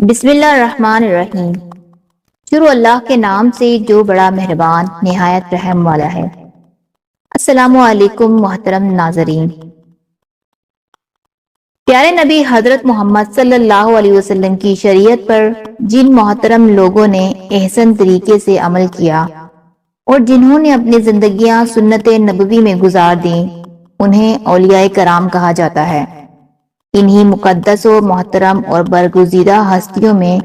بسم اللہ الرحمن الرحیم۔ شروع اللہ کے نام سے جو بڑا مہربان نہایت رحم والا ہے۔ السلام علیکم محترم ناظرین۔ پیارے نبی حضرت محمد صلی اللہ علیہ وسلم کی شریعت پر جن محترم لوگوں نے احسن طریقے سے عمل کیا اور جنہوں نے اپنی زندگیاں سنت نبوی میں گزار دیں، انہیں اولیاء کرام کہا جاتا ہے۔ انہی مقدس و محترم اور برگزیدہ ہستیوں میں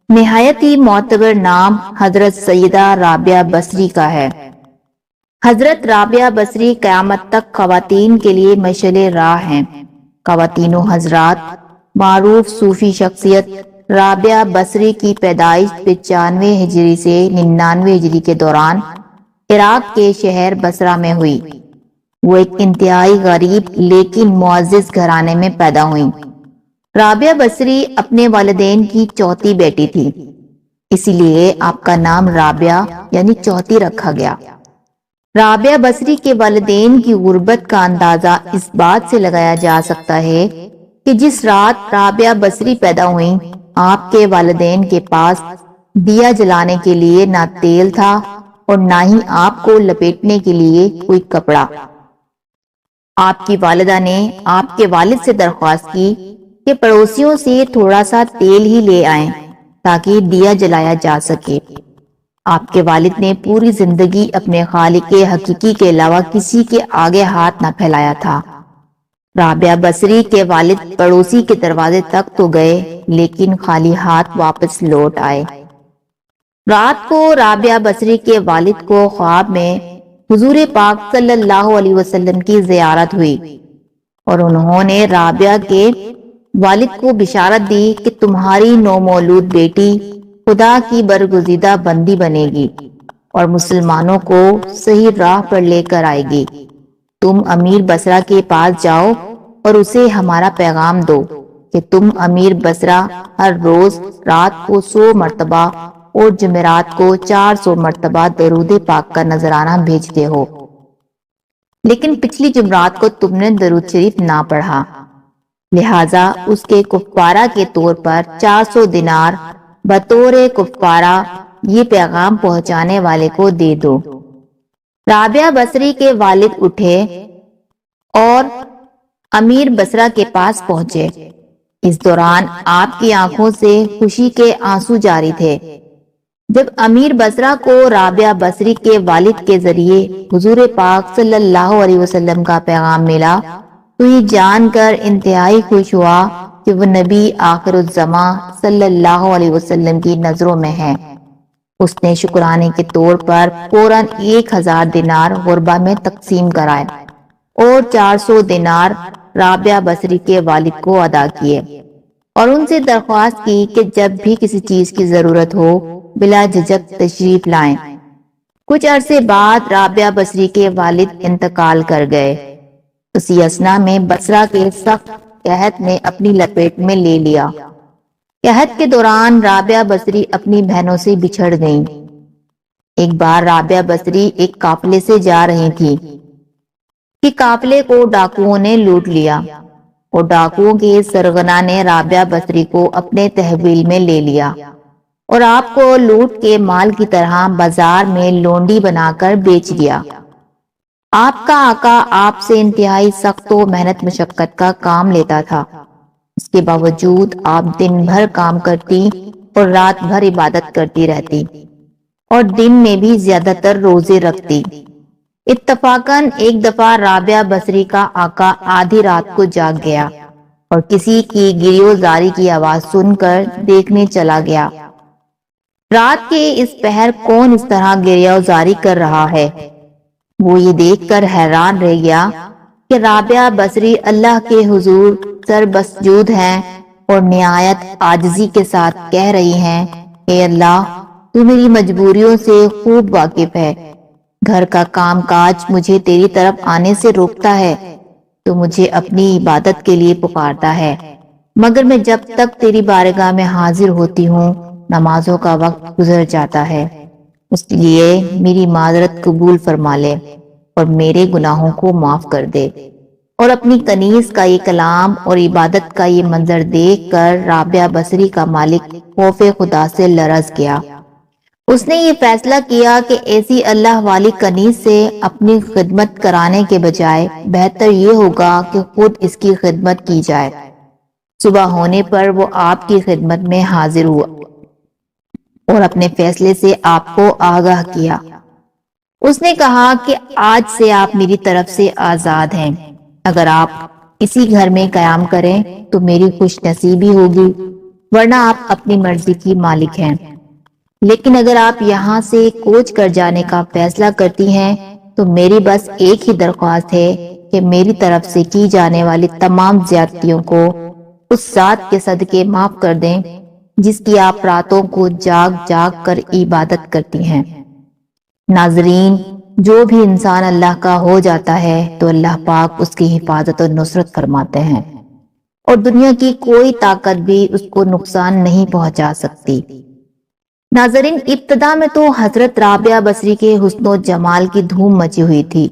نہایت ہی معتبر نام حضرت سیدہ رابعہ بصری کا ہے۔ حضرت رابعہ بصری قیامت تک خواتین کے لیے مشعل راہ ہیں۔ خواتین و حضرات، معروف صوفی شخصیت رابعہ بصری کی پیدائش 95 ہجری سے 99 ہجری کے دوران عراق کے شہر بصرہ میں ہوئی۔ وہ ایک انتہائی غریب لیکن معزز گھرانے میں پیدا ہوئیں۔ رابعہ بصری اپنے والدین کی چوتھی بیٹی تھی، اسی لیے آپ کا نام رابعہ یعنی چوتھی رکھا گیا۔ رابعہ بصری کے والدین کی غربت کا اندازہ اس بات سے لگایا جا سکتا ہے کہ جس رات رابعہ بصری پیدا ہوئیں، آپ کے والدین کے پاس دیا جلانے کے لیے نہ تیل تھا اور نہ ہی آپ کو لپیٹنے کے لیے کوئی کپڑا۔ آپ کی والدہ نے آپ کے والد سے درخواست کی کہ پڑوسیوں سے تھوڑا سا تیل ہی لے آئیں تاکہ دیا جلایا جا سکے۔ آپ کے والد نے پوری زندگی اپنے خالق حقیقی کے علاوہ کسی کے آگے ہاتھ نہ پھیلایا تھا۔ رابعہ بصری کے والد پڑوسی کے دروازے تک تو گئے لیکن خالی ہاتھ واپس لوٹ آئے۔ رات کو رابعہ بصری کے والد کو خواب میں حضور پاک صلی اللہ علیہ وسلم کی زیارت ہوئی اور انہوں نے رابعہ کے والد کو بشارت دی کہ تمہاری نومولود بیٹی خدا کی برگزیدہ بندی بنے گی اور مسلمانوں کو صحیح راہ پر لے کر آئے گی۔ تم امیر بصرہ کے پاس جاؤ اور اسے ہمارا پیغام دو کہ تم امیر بصرہ ہر روز رات کو 100 مرتبہ اور جمعرات کو 400 مرتبہ درود پاک کا نذرانہ بھیجتے ہو، لیکن پچھلی جمعرات کو تم نے درود شریف نہ پڑھا، لہٰذا اس کے کفارہ کے طور پر 400 دینار بطور کفارہ یہ پیغام پہنچانے والے کو دے دو۔ رابعہ بصری کے والد اٹھے اور امیر بصرہ کے پاس پہنچے۔ اس دوران آپ کی آنکھوں سے خوشی کے آنسو جاری تھے۔ جب امیر بصرہ کو رابعہ بصری کے والد کے ذریعے حضور پاک صلی اللہ علیہ وسلم کا پیغام ملا تو یہ جان کر انتہائی خوش ہوا کہ وہ نبی آخر الزماں صلی اللہ علیہ وسلم کی نظروں میں ہے۔ اس نے شکرانے کے طور پر فوراً 1000 دینار غربہ میں تقسیم کرائے اور 400 دینار رابعہ بصری کے والد کو ادا کیے اور ان سے درخواست کی کہ جب بھی کسی چیز کی ضرورت ہو بلا جھجک تشریف لائیں۔ کچھ عرصے بعد رابعہ بصری کے والد انتقال کر گئے۔ اسی اثنا میں بصرہ کے سخت قحط نے اپنی لپیٹ میں لے لیا۔ قحط کے دوران رابعہ بصری اپنی بہنوں سے بچھڑ گئیں۔ ایک بار رابعہ بصری ایک قافلے سے جا رہی تھی کہ قافلے کو ڈاکوؤں نے لوٹ لیا اور ڈاکوؤں کے سرغنہ نے رابعہ بصری کو اپنے تحویل میں لے لیا اور آپ کو لوٹ کے مال کی طرح بازار میں لونڈی بنا کر بیچ دیا۔ آپ کا آقا آپ سے انتہائی سخت و محنت مشقت کا کام لیتا تھا، اس کے باوجود آپ دن بھر کام کرتی اور رات بھر عبادت کرتی رہتی اور دن میں بھی زیادہ تر روزے رکھتی۔ اتفاقاً ایک دفعہ رابعہ بصری کا آقا آدھی رات کو جاگ گیا اور کسی کی گریو زاری کی آواز سن کر دیکھنے چلا گیا۔ رات کے اس پہر کون اس طرح گریہ زاری کر رہا ہے؟ وہ یہ دیکھ کر حیران رہ گیا کہ رابعہ بصری اللہ کے حضور سر بسجود ہیں اور نہایت عاجزی کے ساتھ کہہ رہی ہیں، اے اللہ، تو میری مجبوریوں سے خوب واقف ہے۔ گھر کا کام کاج مجھے تیری طرف آنے سے روکتا ہے، تو مجھے اپنی عبادت کے لیے پکارتا ہے، مگر میں جب تک تیری بارگاہ میں حاضر ہوتی ہوں نمازوں کا وقت گزر جاتا ہے، اس لیے میری معذرت قبول فرما لے اور میرے گناہوں کو معاف کر دے اور اپنی کنیز کا یہ کلام اور عبادت کا یہ منظر دیکھ کر رابعہ بصری کا مالک خوف خدا سے لرز گیا۔ اس نے یہ فیصلہ کیا کہ ایسی اللہ والی کنیز سے اپنی خدمت کرانے کے بجائے بہتر یہ ہوگا کہ خود اس کی خدمت کی جائے۔ صبح ہونے پر وہ آپ کی خدمت میں حاضر ہوا اور اپنے فیصلے سے آپ کو آگاہ کیا۔ اس نے کہا کہ آج سے آپ میری طرف سے آزاد ہیں۔ اگر آپ اسی گھر میں قیام کریں تو میری خوش نصیبی ہوگی، ورنہ آپ اپنی مرضی کی مالک ہیں۔ لیکن اگر آپ یہاں سے کوچ کر جانے کا فیصلہ کرتی ہیں تو میری بس ایک ہی درخواست ہے کہ میری طرف سے کی جانے والی تمام زیادتیوں کو اس ذات کے صدقے معاف کر دیں جس کی آپ راتوں کو جاگ جاگ کر عبادت کرتی ہیں۔ ناظرین، جو بھی انسان اللہ کا ہو جاتا ہے تو اللہ پاک اس کی حفاظت اور نصرت فرماتے ہیں، اور دنیا کی کوئی طاقت بھی اس کو نقصان نہیں پہنچا سکتی۔ ناظرین، ابتدا میں تو حضرت رابعہ بصری کے حسن و جمال کی دھوم مچی ہوئی تھی،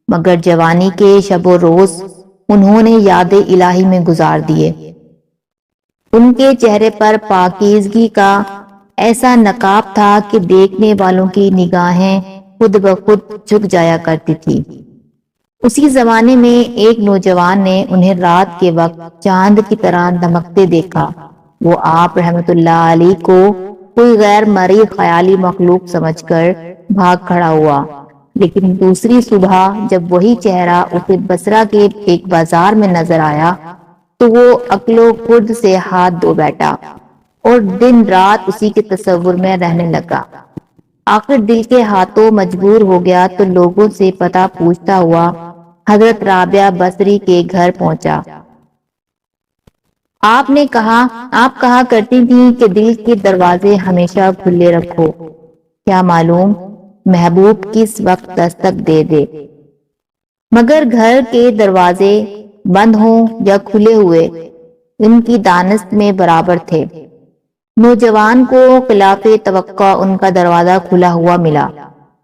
مگر جوانی کے شب و روز انہوں نے یاد الہی میں گزار دیے۔ ان کے چہرے پر پاکیزگی کا ایسا نقاب تھا کہ دیکھنے والوں کی نگاہیں خود بخود جھک جایا کرتی تھی۔ اسی زمانے میں ایک نوجوان نے انہیں رات کے وقت چاند کی طرح دمکتے دیکھا۔ وہ آپ رحمت اللہ علیہ کو کوئی غیر مرئی خیالی مخلوق سمجھ کر بھاگ کھڑا ہوا، لیکن دوسری صبح جب وہی چہرہ اسے بصرہ کے ایک بازار میں نظر آیا تو وہ عقل و خرد سے ہاتھ دھو بیٹھا اور دن رات اسی کے تصور میں رہنے لگا۔ آخر دل کے ہاتھوں مجبور ہو گیا تو لوگوں سے پتہ پوچھتا ہوا حضرت رابعہ بصری کے گھر پہنچا۔ آپ نے کہا، آپ کہا کرتی تھیں کہ دل کے دروازے ہمیشہ کھلے رکھو، کیا معلوم محبوب کس وقت دستک دے دے۔ مگر گھر کے دروازے بند ہوں یا کھلے ہوئے ان کی دانست میں برابر تھے۔ نوجوان کو خلاف توقع ان کا دروازہ کھلا ہوا ملا۔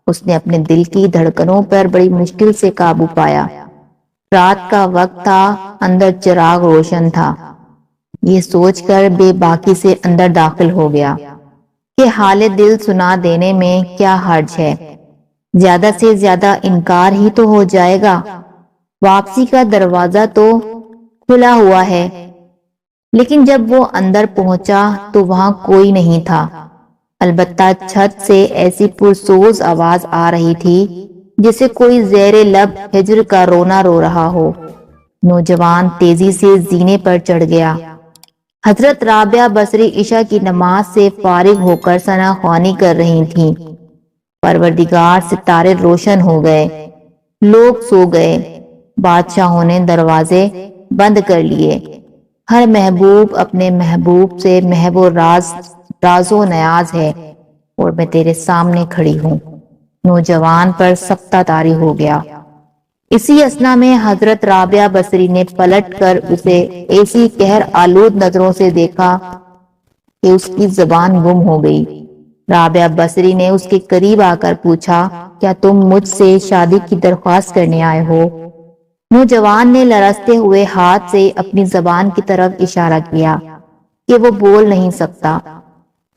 اس نے اپنے دل کی دھڑکنوں پر بڑی مشکل سے قابو پایا۔ رات کا وقت تھا، اندر چراغ روشن تھا۔ یہ سوچ کر بے باکی سے اندر داخل ہو گیا کہ حال دل سنا دینے میں کیا حرج ہے، زیادہ سے زیادہ انکار ہی تو ہو جائے گا، واپسی کا دروازہ تو کھلا ہوا ہے۔ لیکن جب وہ اندر پہنچا تو وہاں کوئی نہیں تھا، البتہ چھت سے ایسی پرسوز آواز آ رہی تھی جسے کوئی زیر لب ہجر کا رونا رو رہا ہو۔ نوجوان تیزی سے زینے پر چڑھ گیا۔ حضرت رابعہ بصری عشاء کی نماز سے فارغ ہو کر ثنا خوانی کر رہی تھیں۔ پروردگار ستارے روشن ہو گئے، لوگ سو گئے، بادشاہوں نے دروازے بند کر لیے۔ ہر محبوب اپنے محبوب سے محو و راز و نیاز ہے، اور میں تیرے سامنے کھڑی ہوں۔ نوجوان پر سکتہ طاری ہو گیا۔ اسی اثنا میں حضرت رابعہ بصری نے پلٹ کر اسے ایسی قہر آلود نظروں سے دیکھا کہ اس کی زبان گم ہو گئی۔ رابعہ بصری نے اس کے قریب آ کر پوچھا، کیا تم مجھ سے شادی کی درخواست کرنے آئے ہو؟ نوجوان نے لرزتے ہوئے ہاتھ سے اپنی زبان کی طرف اشارہ کیا کہ وہ بول نہیں سکتا۔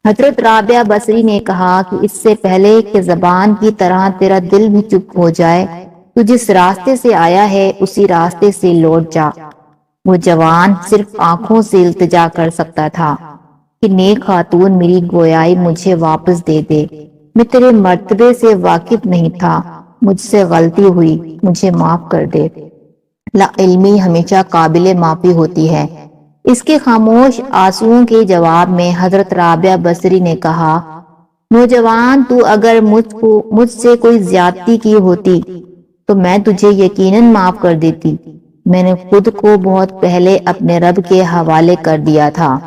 حضرت رابعہ بصری نے کہا کہ اس سے پہلے کہ زبان کی طرح تیرا دل بھی چپ ہو جائے تو جس راستے سے آیا ہے اسی راستے سے لوٹ جا۔ وہ جوان صرف آنکھوں سے التجا کر سکتا تھا کہ نیک خاتون میری گویائی مجھے واپس دے دے، میں تیرے مرتبے سے واقف نہیں تھا، مجھ سے غلطی ہوئی، مجھے معاف کر دے۔ لا علمی ہمیشہ قابل معافی ہوتی ہے۔ اس کے خاموش آنسوؤں کے جواب میں حضرت رابعہ بصری نے کہا، نوجوان، تو اگر مجھ سے کوئی زیادتی کی ہوتی تو میں تجھے یقیناً معاف کر دیتی۔ میں نے خود کو بہت پہلے اپنے رب کے حوالے کر دیا تھا۔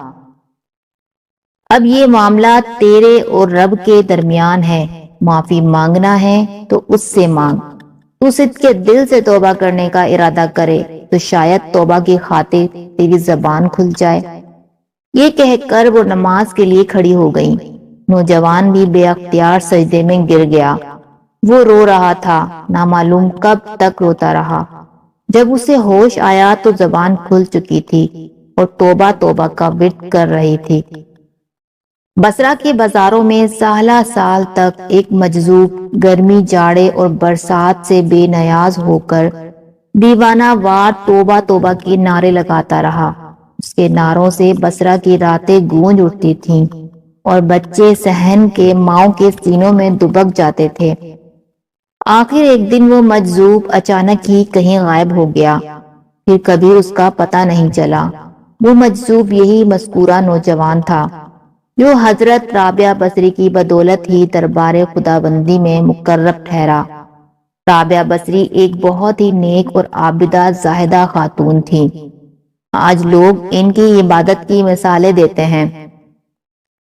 اب یہ معاملہ تیرے اور رب کے درمیان ہے، معافی مانگنا ہے تو اس سے مانگ۔ تو صدق دل سے توبہ کرنے کا ارادہ کرے تو شاید توبہ کی خاطر تیری زبان کھل جائے۔ یہ کہہ کر وہ نماز کے لیے کھڑی ہو گئی۔ نوجوان بھی بے اختیار سجدے میں گر گیا۔ وہ رو رہا تھا، نامعلوم کب تک روتا رہا۔ جب اسے ہوش آیا تو زبان کھل چکی تھی اور توبہ توبہ کا ورد کر رہی تھی۔ بصرہ کے بازاروں میں سالہ سال تک ایک مجذوب گرمی، جاڑے اور برسات سے بے نیاز ہو کر دیوانہ وار توبہ توبہ کے نعرے لگاتا رہا۔ اس کے نعروں سے بصرہ کی راتیں گونج اٹھتی تھیں اور بچے صحن کے ماؤں کے سینوں میں دبک جاتے تھے۔ آخر ایک دن وہ مجذوب اچانک ہی کہیں غائب ہو گیا، پھر کبھی اس کا پتہ نہیں چلا۔ وہ مجذوب یہی مذکورہ نوجوان تھا جو حضرت رابعہ بصری کی بدولت ہی دربار خداوندی میں مقرب ٹھہرا۔ رابعہ بصری ایک بہت ہی نیک اور عابدہ زاہدہ خاتون تھی۔ آج لوگ ان کی عبادت کی مثالیں دیتے ہیں۔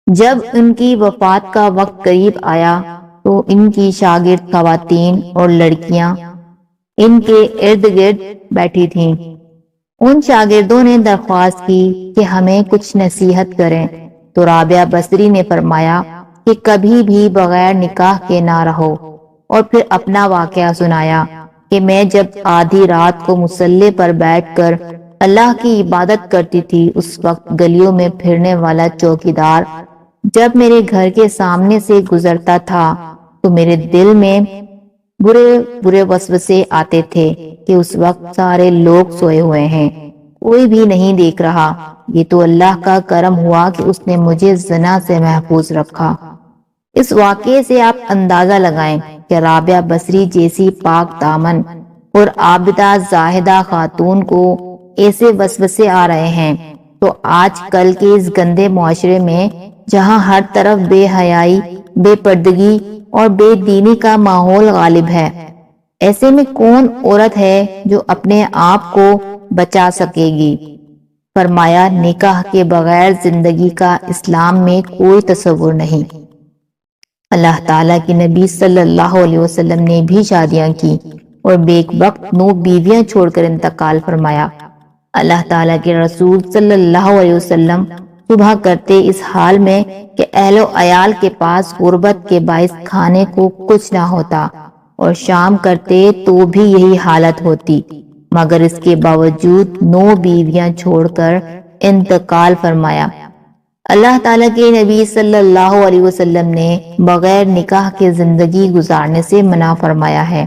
جب ان کی وفات کا وقت قریب آیا تو ان کی شاگرد خواتین اور لڑکیاں ان کے ارد گرد بیٹھی تھیں۔ ان شاگردوں نے درخواست کی کہ ہمیں کچھ نصیحت کریں، تو رابعہ بصری نے فرمایا کہ کبھی بھی بغیر نکاح کے نہ رہو، اور پھر اپنا واقعہ سنایا کہ میں جب آدھی رات کو مصلی پر بیٹھ کر اللہ کی عبادت کرتی تھی، اس وقت گلیوں میں پھرنے والا چوکیدار جب میرے گھر کے سامنے سے گزرتا تھا تو میرے دل میں برے برے وسوسے آتے تھے کہ اس وقت سارے لوگ سوئے ہوئے ہیں، کوئی بھی نہیں دیکھ رہا۔ یہ تو اللہ کا کرم ہوا کہ اس نے مجھے زنا سے محفوظ رکھا۔ اس واقعے سے آپ اندازہ لگائیں کہ رابعہ بصری جیسی پاک دامن اور عابدہ زاہدہ خاتون کو ایسے وسوسے آ رہے ہیں، تو آج کل کے اس گندے معاشرے میں جہاں ہر طرف بے حیائی، بے پردگی اور بے دینی کا ماحول غالب ہے، ایسے میں کون عورت ہے جو اپنے آپ کو بچا سکے گی؟ فرمایا نکاح کے بغیر زندگی کا اسلام میں کوئی تصور نہیں۔ اللہ تعالیٰ کے نبی صلی اللہ علیہ وسلم نے بھی شادیاں کی اور بیک وقت 9 بیویاں چھوڑ کر انتقال فرمایا۔ اللہ تعالیٰ کے رسول صلی اللہ علیہ وسلم صبح کرتے اس حال میں کہ اہل و عیال کے پاس غربت کے باعث کھانے کو کچھ نہ ہوتا، اور شام کرتے تو بھی یہی حالت ہوتی، مگر اس کے باوجود 9 بیویاں چھوڑ کر انتقال فرمایا۔ اللہ تعالیٰ کے نبی صلی اللہ علیہ وسلم نے بغیر نکاح کے زندگی گزارنے سے منع فرمایا ہے۔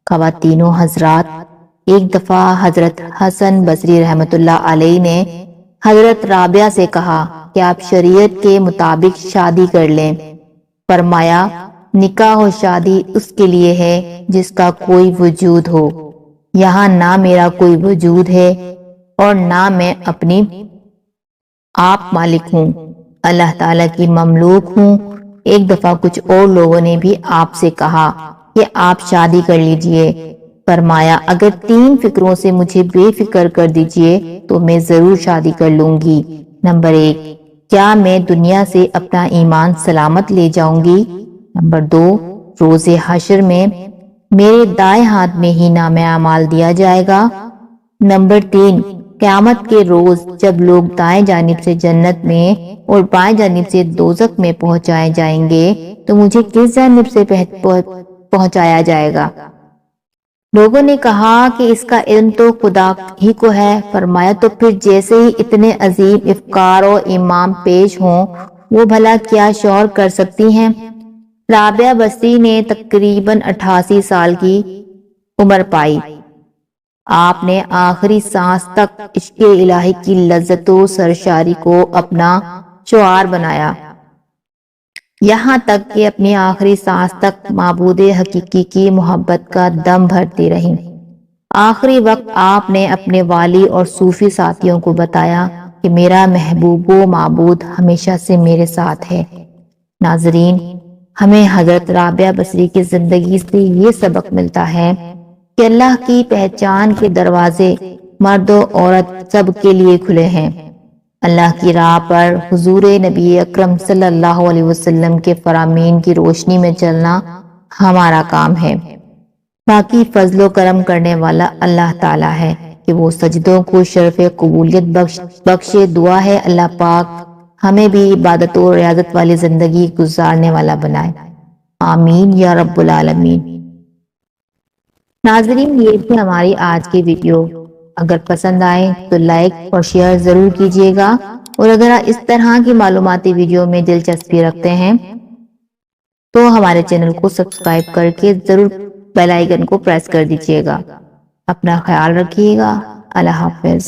خواتین و حضرات، ایک دفعہ حضرت حسن بصری رحمۃ اللہ علیہ نے حضرت رابعہ سے کہا کہ آپ شریعت کے مطابق شادی کر لیں۔ فرمایا نکاح و شادی اس کے لیے ہے جس کا کوئی وجود ہو، یہاں نہ میرا کوئی وجود ہے اور نہ میں اپنی آپ مالک ہوں، اللہ تعالیٰ کی مملوک ہوں۔ ایک دفعہ کچھ اور لوگوں نے بھی آپ سے کہا کہ آپ شادی کر لیجئے۔ فرمایا اگر 3 فکروں سے مجھے بے فکر کر دیجئے تو میں ضرور شادی کر لوں گی۔ نمبر 1، کیا میں دنیا سے اپنا ایمان سلامت لے جاؤں گی؟ نمبر 2، روز حشر میں میرے دائیں ہاتھ میں ہی نامہ اعمال دیا جائے گا۔ نمبر 3، قیامت کے روز جب لوگ دائیں جانب سے جنت میں اور بائیں جانب سے دوزخ میں پہنچائے جائیں گے تو مجھے کس جانب سے پہنچایا جائے گا؟ لوگوں نے کہا کہ اس کا علم تو خدا ہی کو ہے۔ فرمایا تو پھر جیسے ہی اتنے عظیم افکار و امام پیش ہوں، وہ بھلا کیا شعور کر سکتی ہیں؟ رابعہ بصری نے تقریباً 88 سال کی عمر پائی۔ آپ نے آخری سانس تک عشق الہی کی لذت و سرشاری کو اپنا شعار بنایا، یہاں تک کہ اپنی آخری سانس تک معبود حقیقی کی محبت کا دم بھرتی رہیں۔ آخری وقت آپ نے اپنے والی اور صوفی ساتھیوں کو بتایا کہ میرا محبوب و معبود ہمیشہ سے میرے ساتھ ہے۔ ناظرین، ہمیں حضرت رابعہ بصری کی زندگی سے یہ سبق ملتا ہے کہ اللہ کی پہچان کے دروازے مرد و عورت سب کے لیے کھلے ہیں۔ اللہ کی راہ پر حضور نبی اکرم صلی اللہ علیہ وسلم کے فرامین کی روشنی میں چلنا ہمارا کام ہے۔ باقی فضل و کرم کرنے والا اللہ تعالیٰ ہے کہ وہ سجدوں کو شرف قبولیت بخشے۔ دعا ہے اللہ پاک ہمیں بھی عبادت و ریاضت والی زندگی گزارنے والا بنائے، آمین یا رب العالمین۔ ناظرین، یہ تھی ہماری آج کی ویڈیو۔ اگر پسند آئے تو لائک اور شیئر ضرور کیجیے گا، اور اگر آپ اس طرح کی معلوماتی ویڈیو میں دلچسپی رکھتے ہیں تو ہمارے چینل کو سبسکرائب کر کے ضرور بیل آئیکن کو پریس کر دیجیے گا۔ اپنا خیال رکھیے گا۔ اللہ حافظ۔